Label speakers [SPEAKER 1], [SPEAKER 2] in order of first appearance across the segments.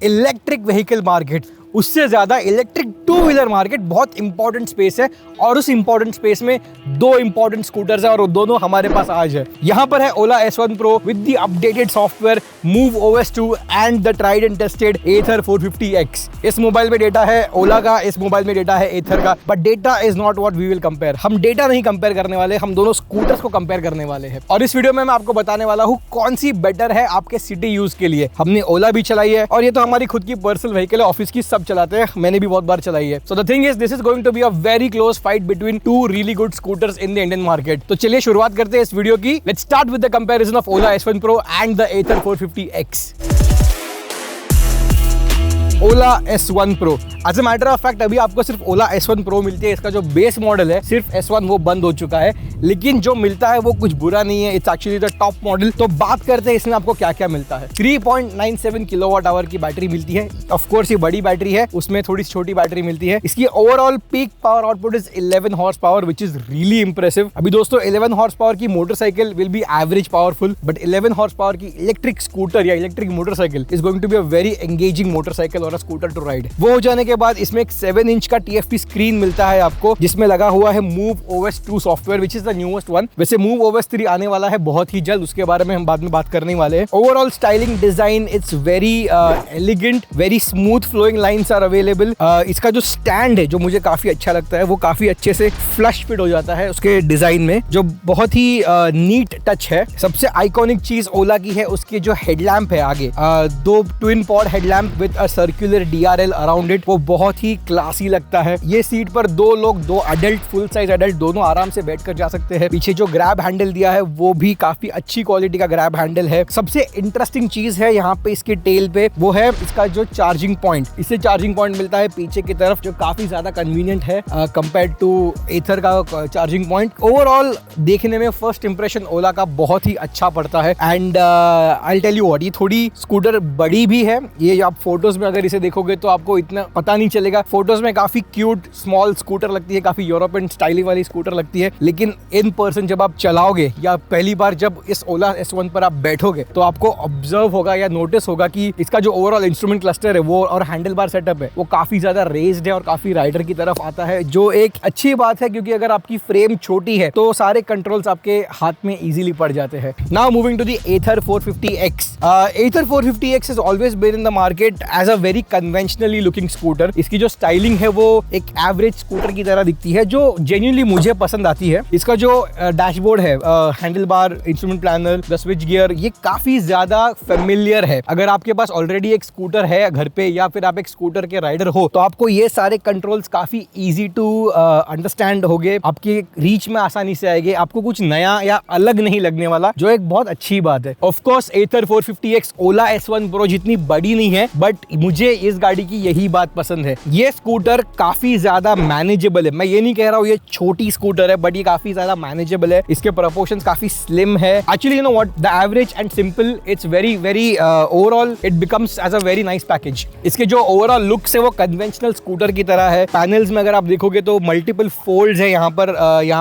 [SPEAKER 1] Electric vehicle market, उससे ज्यादा electric two wheeler market बहुत इंपॉर्टेंट स्पेस है और उस इंपॉर्टेंट स्पेस में दो इंपॉर्टेंट स्कूटर्स हैं और वो दोनों हमारे पास आज है। यहाँ पर है ओला S1 Pro with the updated software move OS 2 and the tried and tested Ather 450X। इस मोबाइल में डेटा है ओला का, इस मोबाइल में डेटा है Ather का, but data is not what we will compare. हम डेटा नहीं कंपेयर करने वाले, हम दोनों स्कूटर्स को कंपेयर करने वाले हैं। और इस वीडियो में मैं आपको बताने वाला हूँ कौन सी बेटर है आपके सिटी यूज के लिए। हमने ओला भी चलाई है और ये तो हमारी खुद की पर्सनल व्हीकल है, ऑफिस की सब चलाते हैं, मैंने भी बहुत बार चलाई है। So the thing is this is going to be a very close fight between two really good scooters in the Indian market. तो चलिए शुरुआत करते हैं इस वीडियो की। Let's start with the comparison of Ola S1 Pro and the Ather 450X। Ola S1 Pro, as a matter of fact अभी आपको सिर्फ ओला S1 Pro मिलती है। इसका जो बेस मॉडल है सिर्फ S1 वो बंद हो चुका है, लेकिन जो मिलता है वो कुछ बुरा नहीं है, it's actually the top model. तो बात करते हैं इसमें आपको क्या क्या मिलता है। 3.97 किलोवाट आवर की बैटरी मिलती है। ऑफ कोर्स ये बड़ी बैटरी है, उसमें थोड़ी छोटी बैटरी मिलती है। इसकी overall peak power output is 11 horsepower which is really impressive. अभी दोस्तों 11 हॉर्स पावर की motorcycle will be average powerful, but 11 horsepower की इलेक्ट्रिक स्कूटर या electric motorcycle is going to be a very engaging motorcycle और a scooter to ride. वो हो जाने के बाद इसमें एक 7 इंच का TFT स्क्रीन मिलता है आपको, जिसमें लगा हुआ है move OS 2 software which is the newest one. वैसे मूव OS 3 आने वाला है बहुत ही जल्द, उसके बारे में हम बाद में बात करने वाले हैं। Overall styling design it's very elegant, very smooth flowing lines are available. इसका जो स्टैंड है जो मुझे काफी अच्छा लगता है, वो काफी अच्छे से फ्लश फिट हो जाता है उसके डिजाइन में, जो बहुत ही नीट टच है। सबसे आइकॉनिक चीज ओला की है उसके जो हेडलैम्प है आगे, दो twin pod headlamp with a circular DRL around it, वो बहुत ही क्लासी लगता है। ये सीट पर दो लोग, दो अडल्ट, फुल साइज अडल्ट दोनों आराम से बैठकर जा सकते हैं। पीछे जो ग्रैब हैंडल दिया है वो भी काफी अच्छी क्वालिटी का ग्रैब हैंडल है। सबसे इंटरेस्टिंग चीज है यहाँ पे इसके टेल पे, वो है इसका जो चार्जिंग पॉइंट। इससे चार्जिंग पॉइंट मिलता है पीछे की तरफ, जो काफी ज्यादा कन्वीनियंट है कंपेयर टू Ather का चार्जिंग पॉइंट। ओवरऑल देखने में फर्स्ट इंप्रेशन ओला का बहुत ही अच्छा पड़ता है। And I tell you what, ये थोड़ी स्कूटर बड़ी भी है। ये आप फोटोज में अगर इसे देखोगे तो आपको इतना पता नहीं चलेगा। फोटोज में काफी क्यूट स्मॉल स्कूटर लगती है, काफी यूरोपियन स्टाइली वाली स्कूटर लगती है, लेकिन इन पर्सन जब आप चलाओगे या पहली बार जब इस ओला S1 पर आप बैठोगे तो आपको ऑब्जर्व होगा या नोटिस होगा कि इसका जो ओवरऑल इंस्ट्रूमेंट क्लस्टर है वो और हैंडल बार सेटअप है वो काफी ज्यादा रेज्ड है और काफी राइडर की तरफ आता है, जो एक अच्छी बात है, क्योंकि अगर आपकी फ्रेम छोटी है तो सारे कंट्रोल्स आपके हाथ में इजीली पड़ जाते हैं। Now moving to the Ather 450X। Ather 450X has always been in the market as a very conventionally looking scooter। इसकी जो स्टाइलिंग है वो एक एवरेज स्कूटर की तरह दिखती है, जो जेन्युइनली मुझे पसंद आती है। इसका जो डैशबोर्ड है, handlebar, instrument planner, the switchgear, ये काफी ज्यादा फेमिलियर है। अगर आपके पास ऑलरेडी एक स्कूटर है घर पे या फिर आप एक स्कूटर के राइडर हो तो आपको ये सारे कंट्रोल्स काफी इजी टू अंडरस्टैंड होंगे, आपकी रीच में आसानी से आएंगे, आपको कुछ नया या अलग नहीं लगने वाला, जो एक बहुत अच्छी बात है। Of course Ather 450X Ola S1 Pro जितनी बड़ी नहीं है, बट मुझे इस गाड़ी की यही बात पसंद है। ये स्कूटर काफी ज्यादा मैनेजेबल है। मैं ये नहीं कह रहा हूँ ये छोटी स्कूटर है, बट ये काफी ज्यादा मैनेजेबल है। इसके प्रोपोर्शंस काफी स्लिम है। Actually you know what, the average and simple it's very very overall it becomes as a very nice package. इसके जो ओवरऑल लुक्स है वो कन्वेंशनल स्कूटर की तरह है। पैनल्स में अगर आप देखोगे तो मल्टीपल फोल्ड्स है यहाँ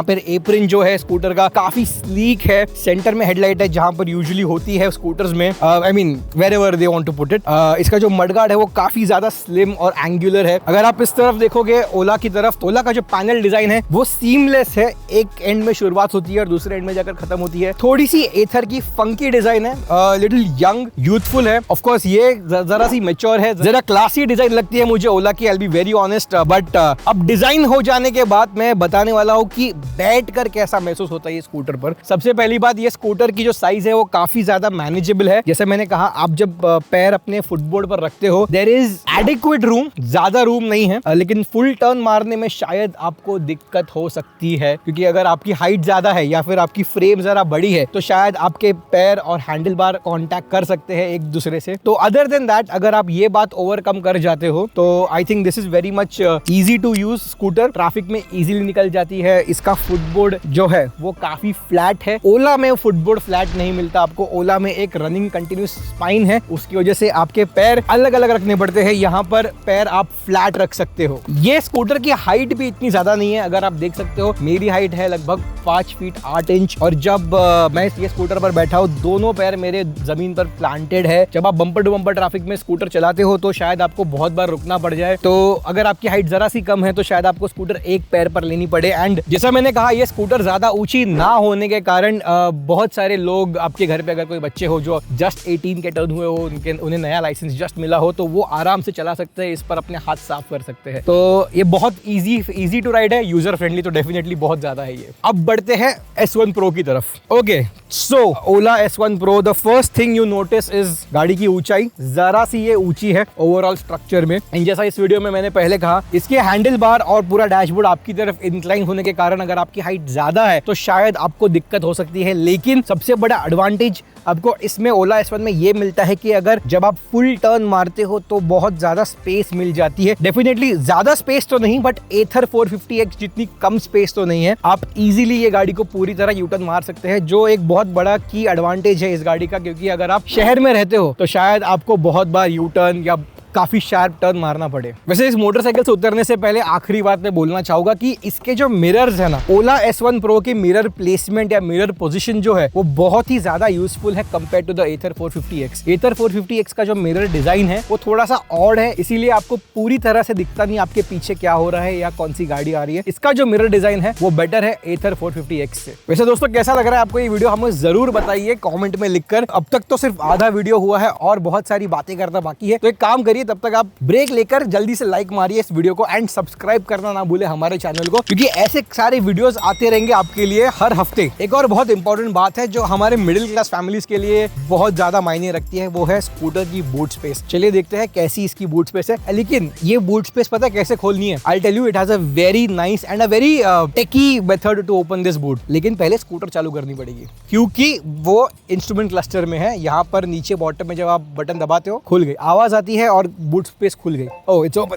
[SPEAKER 1] पर एप्रिन जो है स्कूटर का काफी स्लीक है। सेंटर में हेडलाइट है जहां पर यूजुअली होती है स्कूटर्स में, I mean wherever they want to put it. इसका जो मडगार्ड है वो काफी ज्यादा स्लिम और एंगुलर है। अगर आप इस तरफ देखोगे ओला की तरफ, ओला का जो पैनल डिजाइन है वो सीमलेस है, एक एंड में शुरुआत होती है और दूसरे एंड में जाकर खत्म होती है। थोड़ी सी Ather की फंकी डिजाइन है, लिटिल यंग यूथफुल है। ऑफ कोर्स ये जरा सी मैच्योर है, जरा क्लासी डिजाइन लगती है मुझे ओला की, आई will be very honest. But अब डिजाइन हो जाने के बाद मैं बताने वाला हूँ कि बैठकर कैसा महसूस होता है ये स्कूटर पर। सबसे पहली बात, ये स्कूटर की जो साइज है वो काफी ज्यादा मैनेजेबल है। जैसे मैंने कहा, आप जब पैर अपने फुटबोर्ड पर रखते हो देयर इज एडिक्वेट रूम, ज्यादा रूम नहीं है, लेकिन फुल टर्न मारने में शायद आपको दिक्कत हो सकती है, क्योंकि अगर आपकी हाइट ज्यादा है या फिर आपकी फ्रेम जरा बड़ी है तो शायद आपके पैर और हैंडल बार कॉन्टैक्ट कर सकते हैं एक दूसरे से। तो अदर देन दैट, अगर आप ये बात ओवरकम कर जाते हो तो I think this is very much easy to use scooter. Traffic में इजीली निकल जाती है। इसका फुटबोर्ड जो है वो काफी फ्लैट है। ओला में फुटबोर्ड फ्लैट नहीं मिलता आपको। ओला में एक रनिंग कंटिन्यूस स्पाइन है, उसकी वजह से आपके पैर अलग अलग रखने पड़ते हैं। यहाँ पर पैर आप फ्लैट रख सकते हो। ये स्कूटर की हाइट भी इतनी ज्यादा नहीं है, अगर आप देख सकते हो मेरी हाइट है लगभग 5 फीट 8 इंच और जब मैं ये स्कूटर पर बैठा हूँ दोनों पैर मेरे जमीन पर प्लांटेड है। जब आप बम्पर टू बम्पर ट्रैफिक में स्कूटर चलाते हो तो शायद आपको बहुत बार रुकना पड़ जाए, तो अगर आपकी हाइट जरा सी कम है तो शायद आपको स्कूटर एक पैर पर लेनी पड़े। एंड जैसा मैंने कहा ये स्कूटर ज्यादा ऊंची ना होने के कारण बहुत सारे लोग, आपके घर पे अगर कोई बच्चे हो जो जस्ट 18 के टर्न हुए हो, उन्हें नया लाइसेंस जस्ट मिला हो, तो वो आराम से चला सकते हैं, इस पर अपने हाथ साफ कर सकते हैं। तो ये बहुत इजी टू राइड है, यूजर फ्रेंडली तो डेफिनेटली बहुत ज्यादा है ये। अब बढ़ते हैं S1 Pro की तरफ। Okay, so Ola S1 Pro, the first thing you notice is गाड़ी की ऊंचाई। जरा सी ये ऊंची है ओवरऑल स्ट्रक्चर में। एंड जैसा इस वीडियो में मैंने पहले कहा, इसके हैंडल बार और पूरा डैशबोर्ड आपकी तरफ इंक्लाइन होने के कारण अगर आपकी हाइट ज्यादा है तो शायद आपको दिक्कत हो सकती है, लेकिन सबसे बड़ा एडवांटेज आपको इसमें ओला S1 में ये मिलता है कि अगर जब आप फुल टर्न मारते हो तो बहुत ज्यादा स्पेस मिल जाती है। डेफिनेटली ज्यादा स्पेस तो नहीं, बट एथर 450X जितनी कम स्पेस तो नहीं है। आप इजीली ये गाड़ी को पूरी तरह यू टर्न मार सकते हैं, जो एक बहुत बड़ा की एडवांटेज है इस गाड़ी का, क्योंकि अगर आप शहर में रहते हो तो शायद आपको बहुत बार यू टर्न या काफी शार्प टर्न मारना पड़े। वैसे इस मोटरसाइकिल से उतरने से पहले आखिरी बात मैं बोलना चाहूंगा कि इसके जो मिरर्स है ना, ओला S1 Pro के मिरर प्लेसमेंट या मिरर पोजीशन जो है वो बहुत ही ज्यादा यूजफुल है compare to the Ather 450X। Ather 450X का जो मिरर डिजाइन है वो थोड़ा सा ऑड है, इसीलिए आपको पूरी तरह से दिखता नहीं आपके पीछे क्या हो रहा है या कौन सी गाड़ी आ रही है। इसका जो मिरर डिजाइन है वो बेटर है एथर 450X से। वैसे दोस्तों कैसा लग रहा है आपको ये वीडियो, हमें जरूर बताइए कॉमेंट में लिखकर। अब तक तो सिर्फ आधा वीडियो हुआ है और बहुत सारी बातें करना बाकी है, तो एक काम करिए, तब तक आप ब्रेक लेकर जल्दी से लाइक मारिए इस वीडियो को एंड सब्सक्राइब करना ना भूले हमारे चैनल को, क्योंकि ऐसे सारे वीडियोस आते रहेंगे आपके लिए हर हफ्ते। एक और बहुत इंपॉर्टेंट बात है जो हमारे मिडिल क्लास फैमिलीज के लिए बहुत ज्यादा मायने रखती है, वो है स्कूटर की बूट स्पेस। चलिए देखते हैं कैसी इसकी बूट स्पेस है। लेकिन ये बूट स्पेस पता है कैसे खोलनी है? I tell you, it has a very nice and a very techy method to open this boot. लेकिन पहले स्कूटर चालू करनी पड़ेगी, क्योंकि वो इंस्ट्रूमेंट क्लस्टर में है। यहाँ पर नीचे बॉटम में जब आप बटन दबाते हो खुल गई, आवाज आती है और बूट स्पेस खुल गई। ओह, इट्स ओपन,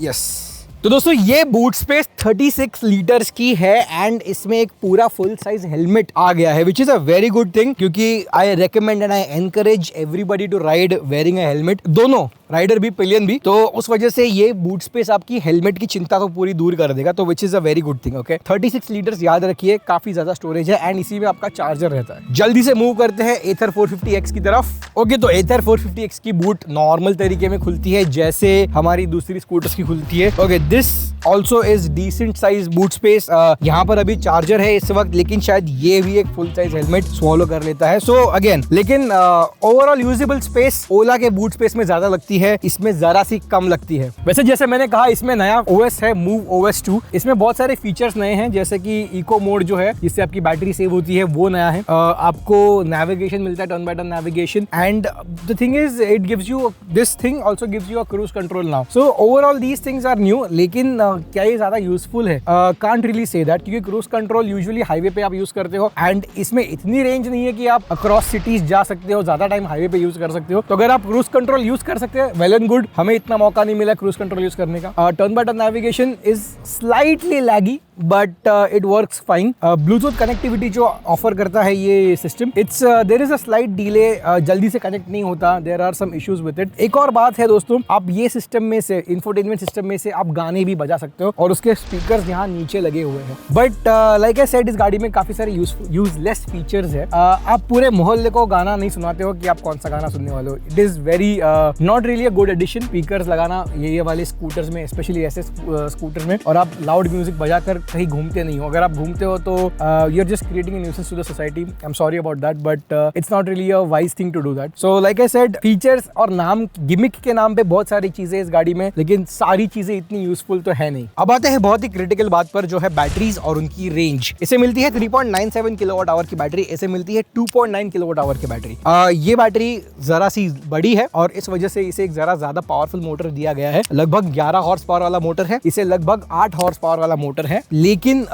[SPEAKER 1] यस। तो दोस्तों ये बूट स्पेस 36 लीटर्स की है एंड इसमें एक पूरा फुल साइज हेलमेट आ गया है, which is a very good thing, क्योंकि I recommend and I encourage everybody to ride wearing a helmet, दोनों राइडर भी पिलियन भी। तो उस वजह से ये बूट स्पेस आपकी हेलमेट की चिंता तो पूरी दूर कर देगा, तो विच is a very good thing. Okay, 36 litres याद रखिए, काफी ज्यादा स्टोरेज है एंड इसी में आपका चार्जर रहता है। जल्दी से मूव करते हैं एथर 450X की तरफ। ओके, तो एथर 450X की बूट नॉर्मल तरीके में खुलती है जैसे हमारी दूसरी स्कूटर्स की खुलती है। Okay, this also is decent size boot space. यहाँ पर अभी चार्जर है इस वक्त, लेकिन शायद ये भी एक फुल साइज हेलमेट स्वॉलो कर लेता है। सो अगेन, लेकिन ओवरऑल यूजेबल स्पेस ओला के बूट स्पेस में ज्यादा लगती है, इसमें जरा सी कम लगती है। वैसे जैसे मैंने कहा, इसमें नया OS है, मूव OS 2। इसमें बहुत सारे फीचर्स नए हैं, जैसे कि इको मोड जो है जिससे आपकी बैटरी सेव होती है वो नया है। आपको नेविगेशन मिलता है, turn by turn navigation, and the thing is it gives you this thing also gives you a cruise control now. So overall these things are new, लेकिन क्या ये ज्यादा यूजफुल है? कांट रियली से दैट, क्योंकि cruise control usually highway पे आप use करते हो एंड इसमें इतनी रेंज नहीं है कि आप अक्रॉस सिटीज जा सकते हो, ज्यादा टाइम हाईवे पे यूज कर सकते हो। तो अगर आप क्रूज कंट्रोल यूज कर सकते हैं, वेल एंड गुड। हमें इतना मौका नहीं मिला क्रूज कंट्रोल यूज करने का। Turn by turn navigation is slightly laggy, but it works fine. Bluetooth connectivity जो ऑफर करता है ये system, it's there is a slight delay, जल्दी से कनेक्ट नहीं होता, there are some issues with it. एक और बात है दोस्तों, आप ये सिस्टम में से, इंफोटेनमेंट सिस्टम में से आप गाने भी बजा सकते हो और उसके स्पीकर्स यहाँ नीचे लगे हुए हैं। बट लाइक आई सेड, इस गाड़ी में काफी सारे यूजलेस फीचर्स है। आप पूरे मोहल्ले को गाना नहीं सुनाते हो कि आप कौन सा गाना सुनने वाले हो। It is very not really a good addition speakers लगाना ये वाले स्कूटर्स में, स्पेशली ऐसे स्कूटर में। और आप लाउड म्यूजिक बजाकर कहीं घूमते नहीं हो। अगर आप घूमते हो तो you are just creating a nuisance to the society. I am sorry about that, but it's not really a wise thing to do that. So like I said, features और नाम, गिमिक के नाम पे बहुत सारी चीजें इस गाड़ी में, लेकिन सारी चीजें इतनी यूजफुल तो है नहीं। अब आते हैं बहुत ही क्रिटिकल बात पर, जो है बैटरीज और उनकी रेंज। इसे मिलती है 3.97 किलोवाट आवर की बैटरी, इसे मिलती है 2.9 किलोवाट आवर की बैटरी। ये बैटरी जरा सी बड़ी है और इस वजह से इसे एक जरा ज्यादा पावरफुल मोटर दिया गया है। लगभग 11 हॉर्स पावर वाला मोटर है, इसे लगभग 8 हॉर्स पावर वाला मोटर है। लेकिन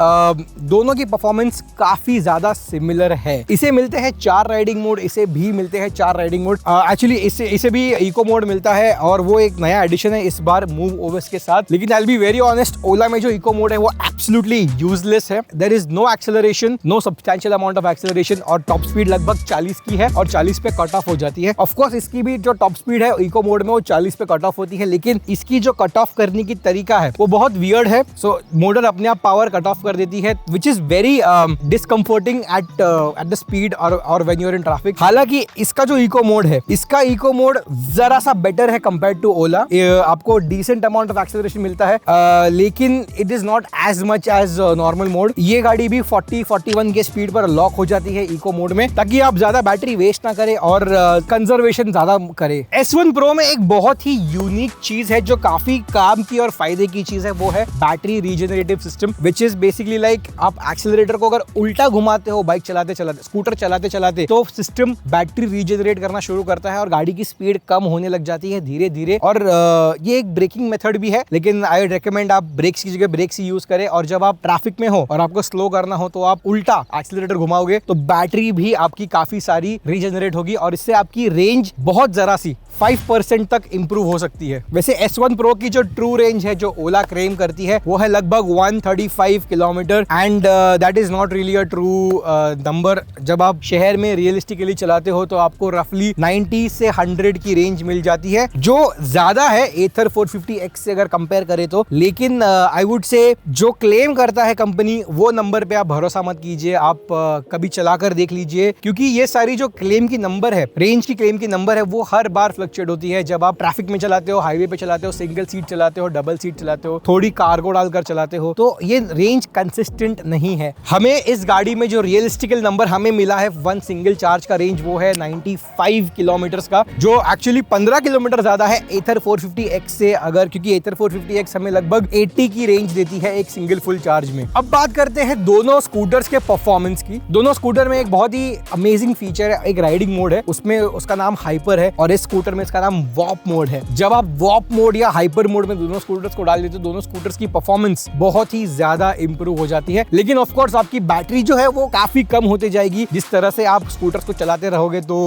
[SPEAKER 1] दोनों की परफॉर्मेंस काफी ज्यादा सिमिलर है। इसे मिलते हैं 4 राइडिंग मोड, इसे भी मिलते हैं 4 राइडिंग मोड। एक्चुअली इसे भी इको मोड मिलता है और वो एक नया एडिशन है इस बार मूव ओएस के साथ। लेकिन I will be very honest, Ola में जो इको मोड है वो एब्सोल्युटली यूजलेस है। There is no acceleration, no substantial amount of acceleration और टॉप स्पीड लगभग 40 की है और 40 पे कट ऑफ हो जाती है। ऑफ कोर्स इसकी भी जो टॉप स्पीड है इको मोड में वो 40 पे कट ऑफ होती है, लेकिन इसकी जो कट ऑफ करने की तरीका है वो बहुत वियर्ड है। सो मोटर अपने आप पावर कट ऑफ कर देती है, which is very discomforting at the speed और when you are in traffic. हालांकि इसका जो इको मोड है, इसका इको मोड जरा सा बेटर है कंपेयर टू ओला। आपको डिसेंट अमाउंट ऑफ एक्सेलरेशन मिलता है, लेकिन it is not as much as normal mode. ये गाड़ी भी 40-41 के स्पीड पर लॉक हो जाती है इको मोड में, ताकि आप ज्यादा बैटरी वेस्ट ना करें और कंजर्वेशन ज्यादा करे। S1 Pro में एक बहुत ही यूनिक चीज है जो काफी काम की और फायदे की चीज है, वो है battery regenerative system, which is basically like आप एक्सेलरेटर को अगर उल्टा घुमाते हो बाइक चलाते चलाते, स्कूटर चलाते चलाते, तो सिस्टम बैटरी रीजनरेट करना शुरू करता है और गाड़ी की स्पीड कम होने लग जाती है धीरे धीरे। और ये एक ब्रेकिंग मेथड भी है, लेकिन आई वुड रिकमेंड आप ब्रेक्स की जगह ब्रेक्स ही यूज करें। और जब आप ट्रैफिक में हो और आपको स्लो करना हो तो आप उल्टा एक्सेलरेटर घुमाओगे तो बैटरी भी आपकी काफी सारी रीजनरेट होगी और इससे आपकी रेंज बहुत जरा सी 5% तक इंप्रूव हो सकती है। वैसे S1 Pro की जो ट्रू रेंज है जो ओला क्लेम करती है वो है लगभग 135 kilometre, and that is not really a true number. जब आप शहर में रियलिस्टिकली चलाते हो तो आपको रफली 90 से 100 की रेंज मिल जाती है, जो ज्यादा है Ather 450X से अगर कंपेयर करें तो। लेकिन आई वुड से जो क्लेम करता है कंपनी वो नंबर पे आप भरोसा मत कीजिए, आप कभी चलाकर देख लीजिए, क्योंकि ये सारी जो क्लेम की नंबर है, रेंज की क्लेम की नंबर है, वो हर बार फ्लक्चुएट होती है। जब आप ट्रैफिक में चलाते हो, हाईवे पे चलाते हो, सिंगल सीट चलाते हो, डबल सीट चलाते हो, थोड़ी कार्गो डालकर चलाते हो, तो ये रेंज कंसिस्टेंट नहीं है। हमें इस गाड़ी में जो रियलिस्टिकल नंबर हमें मिला है वन सिंगल चार्ज का रेंज, वो है 95 किलोमीटर का, जो एक्चुअली 15 किलोमीटर ज्यादा है Ather 450X से, अगर क्योंकि Ather 450X हमें लगभग 80 की रेंज देती है एक सिंगल फुल चार्ज में। अब बात करते हैं दोनों स्कूटर्स के परफॉर्मेंस की। दोनों स्कूटर में एक बहुत ही अमेजिंग फीचर है, एक राइडिंग मोड है, उसमें उसका नाम हाइपर है और इस स्कूटर में इसका नाम वॉप मोड है। जब आप वॉप मोड या हाइपर मोड में दोनों स्कूटर्स को डाल देते हो, दोनों स्कूटर्स की परफॉर्मेंस बहुत ही ज्यादा इंप्रूव हो जाती है। लेकिन ऑफ कोर्स आपकी बैटरी जो है वो काफी कम होती जाएगी जिस तरह से आप स्कूटर्स को चलाते रहोगे। तो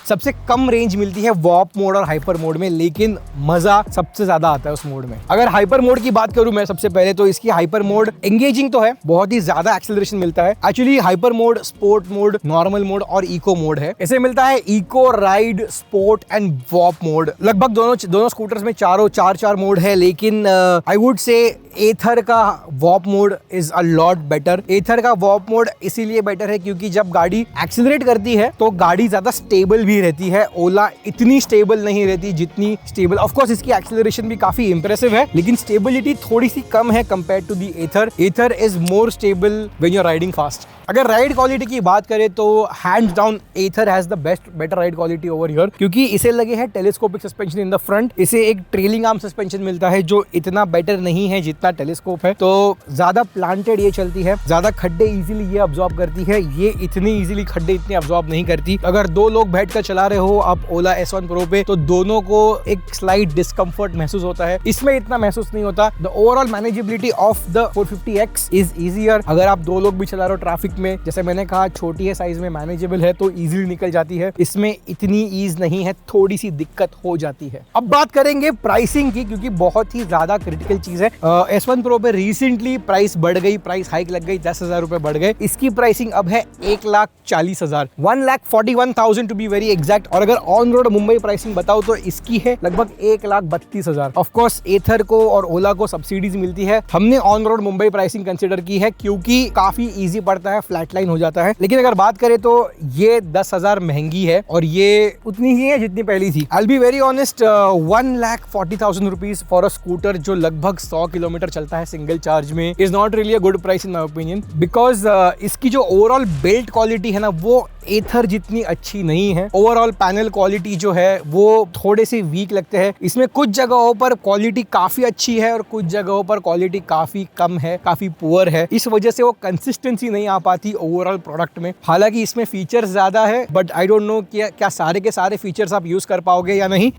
[SPEAKER 1] सबसे कम रेंज मिलती है वॉप मोड और हाइपर मोड में, लेकिन मजा सबसे ज्यादा आता है उस मोड में। अगर हाइपर मोड की बात करूं मैं सबसे पहले, तो इसकी हाइपर मोड एंगेजिंग तो है, बहुत ही ज्यादा एक्सेलरेशन मिलता है। Actually hyper mode, sport mode, normal mode और इको मोड है। इसे मिलता है eco, ride, sport and warp mode. लगभग दोनों स्कूटर्स में चार मोड है, लेकिन आई वुड से Ather का warp mode is a lot better. Ather का वॉप मोड इसीलिए बेटर है क्योंकि जब गाड़ी एक्सीलरेट करती है तो गाड़ी ज्यादा स्टेबल भी रहती है। ओला इतनी स्टेबल नहीं रहती जितनी स्टेबल, ऑफ कोर्स इसकी एक्सीलरेशन भी काफी इंप्रेसिव है, लेकिन स्टेबिलिटी थोड़ी सी कम है compare to the Ather। Ather is more stable when you are riding fast. अगर राइड क्वालिटी की बात करें तो hands down Ather has the better ride quality over here, क्योंकि इसे लगे है telescopic suspension in the front. इसे एक ट्रेलिंग आर्म सस्पेंशन मिलता है जो इतना बेटर नहीं है जितना टेलीस्कोप है, तो ज्यादा प्लांटेड ये चलती है, ज्यादा खड्डे इजीली ये अब्सॉर्ब करती है। ये इतनी इजीली खड्डे इतने अब्सॉर्ब नहीं करती। अगर दो लोग बैठकर चला रहे हो आप ओला S1 Pro पे, तो दोनों को एक स्लाइट डिस्कम्फर्ट महसूस होता है, इसमें इतना महसूस नहीं होता। The overall manageability of the 450X is easier. अगर आप दो लोग भी चला रहे हो ट्रैफिक में, जैसे मैंने कहा छोटी है साइज में, मैनेजेबल है, तो इजीली निकल जाती है। इसमें इतनी ईज नहीं है, थोड़ी सी दिक्कत हो जाती है। अब बात करेंगे प्राइसिंग की, क्योंकि बहुत ही ज्यादा क्रिटिकल चीज है। S1 Pro पे रिसेंटली प्राइस बढ़ गई, प्राइस हाइक लग गई, 10,000 रुपए बढ़ गए। इसकी प्राइसिंग अब है 1,40,000, 1,41,000 टू बी वेरी एग्जैक्ट। और अगर ऑन रोड मुंबई प्राइसिंग बताओ तो इसकी है लगभग 1,32,000। ऑफ कोर्स Ather को और ओला को सब्सिडीज मिलती है। हमने on road Mumbai pricing consider की है क्योंकि काफी इजी पड़ता है, फ्लैट लाइन हो जाता है। लेकिन अगर बात करें तो ये 10,000 महंगी है और ये उतनी ही है जितनी पहली थी। आई will be very honest, 1,40,000 rupees for a scooter जो लगभग 100 किलोमीटर चलता है सिंगल चार्ज में is not really a good price in my opinion, because इसकी जो ओवरऑल बिल्ड क्वालिटी है ना वो एथर जितनी अच्छी नहीं है। ओवरऑल पैनल क्वालिटी जो है वो थोड़े से वीक लगते हैं। इसमें कुछ जगहों पर क्वालिटी काफी अच्छी है और कुछ जगहों पर क्वालिटी काफी कम है, काफी पुअर है। इस वजह से वो कंसिस्टेंसी नहीं आ पाती ओवरऑल प्रोडक्ट में। हालांकि इसमें फीचर्स ज्यादा है, बट आई डोंट नो क्या सारे के सारे फीचर्स आप यूज कर पाओगे या नहीं।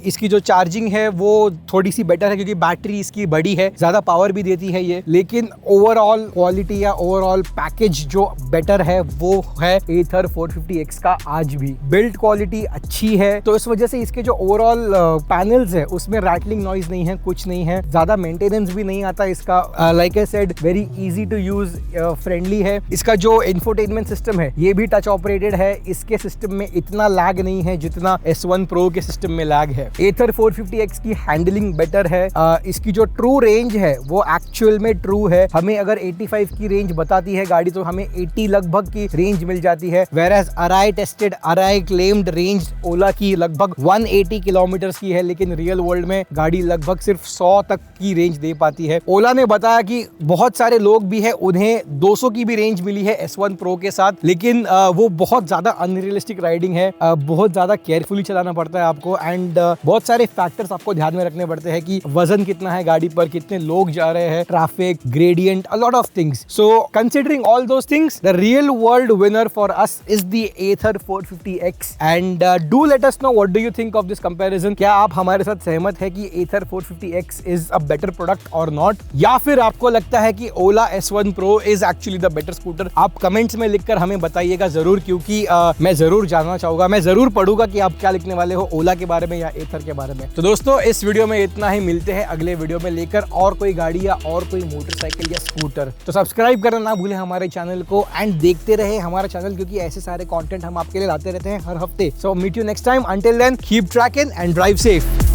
[SPEAKER 1] इसकी जो चार्जिंग है वो थोड़ी सी बेटर है क्योंकि बैटरी इसकी बड़ी है, ज्यादा पावर भी देती है ये। लेकिन ओवरऑल क्वालिटी या ओवरऑल पैकेज जो बेटर है वो है एथर 450X का। आज भी बिल्ड क्वालिटी अच्छी है, तो इस वजह से इसके जो ओवरऑल पैनल्स है उसमें रैटलिंग नॉइज नहीं है, कुछ नहीं है, ज्यादा मेंटेनेंस भी नहीं आता इसका। Like I said, very easy to use, friendly है। इसका जो इंफोटेनमेंट सिस्टम है ये भी टच ऑपरेटेड है। इसके सिस्टम में इतना लैग नहीं है जितना S1 Pro के सिस्टम में लैग है। एथर 450X की हैंडलिंग बेटर है। इसकी जो ट्रू रेंज है वो एक्चुअल में ट्रू है। हमें अगर 85 की रेंज बताती है गाड़ी तो हमें 80 लगभग की रेंज मिल जाती है। वेयरएज अराई टेस्टेड, अराई क्लेम्ड रेंज ओला की लगभग 180 किलोमीटर की है, लेकिन रियल वर्ल्ड में गाड़ी लगभग सिर्फ 100 तक की रेंज दे पाती है। ओला ने बताया कि बहुत सारे लोग भी है उन्हें 200 की भी रेंज मिली है S1 Pro के साथ, लेकिन वो बहुत ज्यादा अनरियलिस्टिक राइडिंग है। बहुत ज्यादा केयरफुली चलाना पड़ता है आपको, एंड बहुत सारे फैक्टर्स आपको ध्यान में रखने पड़ते हैं कि वजन कितना है गाड़ी पर, कितने लोग जा रहे हैं, traffic, gradient, a lot of things. So considering all those things, the real world winner for us is the Ather 450X, and do let us know what do you think of this comparison. क्या आप हमारे साथ सहमत है कि Ather 450X is a better product और not, या फिर आपको लगता है कि Ola S1 Pro is actually the better scooter? आप कमेंट्स में लिखकर हमें बताइएगा जरूर, क्योंकि मैं जरूर जानना चाहूंगा, मैं जरूर पढ़ूंगा कि आप क्या लिखने वाले हो, ओला के बारे में या एथर के बारे में। तो दोस्तों, इस वीडियो में इतना ही। मिलते हैं अगले वीडियो में लेकर और कोई गाड़ी या और कोई मोटरसाइकिल या स्कूटर। तो सब्सक्राइब करना ना भूलें हमारे चैनल को, एंड देखते रहे हमारा चैनल, क्योंकि ऐसे सारे कंटेंट हम आपके लिए लाते रहते हैं हर हफ्ते। So meet you next time. Until then, keep tracking and drive safe.